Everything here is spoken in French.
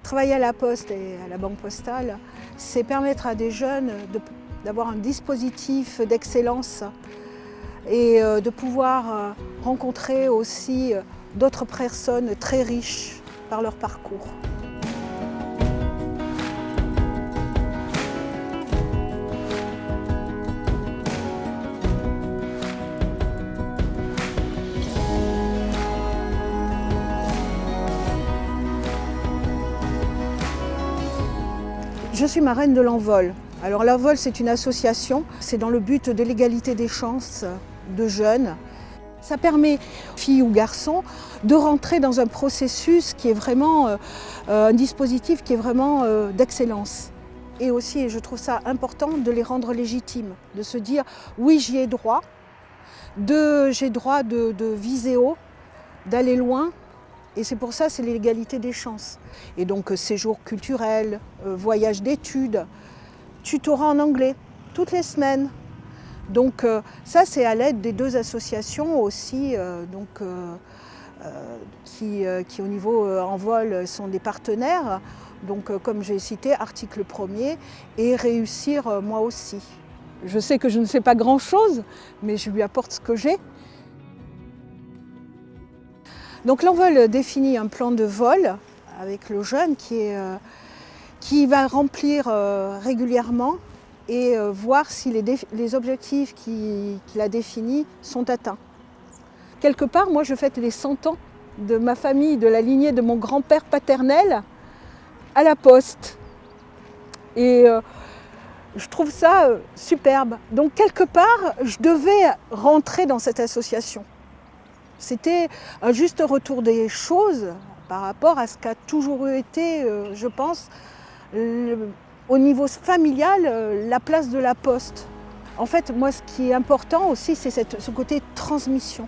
Travailler à la Poste et à la Banque Postale, c'est permettre à des jeunes d'avoir un dispositif d'excellence et de pouvoir rencontrer aussi d'autres personnes très riches par leur parcours. Je suis marraine de l'Envol. Alors l'Envol, c'est une association, c'est dans le but de l'égalité des chances de jeunes. Ça permet, filles ou garçons, de rentrer dans un processus qui est vraiment un dispositif qui est vraiment d'excellence. Et aussi, et je trouve ça important, de les rendre légitimes, de se dire oui, j'y ai droit, j'ai droit de viser haut, d'aller loin. Et c'est pour ça, c'est l'égalité des chances. Et donc séjour culturel, voyage d'études, tutorat en anglais, toutes les semaines. Donc ça, c'est à l'aide des deux associations aussi, qui au niveau Envol sont des partenaires. Donc comme j'ai cité, article 1er, et réussir moi aussi. Je sais que je ne sais pas grand-chose, mais je lui apporte ce que j'ai. Donc l'Envol définit un plan de vol avec le jeune qui va remplir régulièrement et voir si les objectifs qu'il a définis sont atteints. Quelque part, moi je fête les 100 ans de ma famille, de la lignée de mon grand-père paternel à la Poste. Et je trouve ça superbe. Donc quelque part, je devais rentrer dans cette association. C'était un juste retour des choses par rapport à ce qu'a toujours été, je pense, au niveau familial, la place de la Poste. En fait, moi, ce qui est important aussi, c'est ce côté transmission.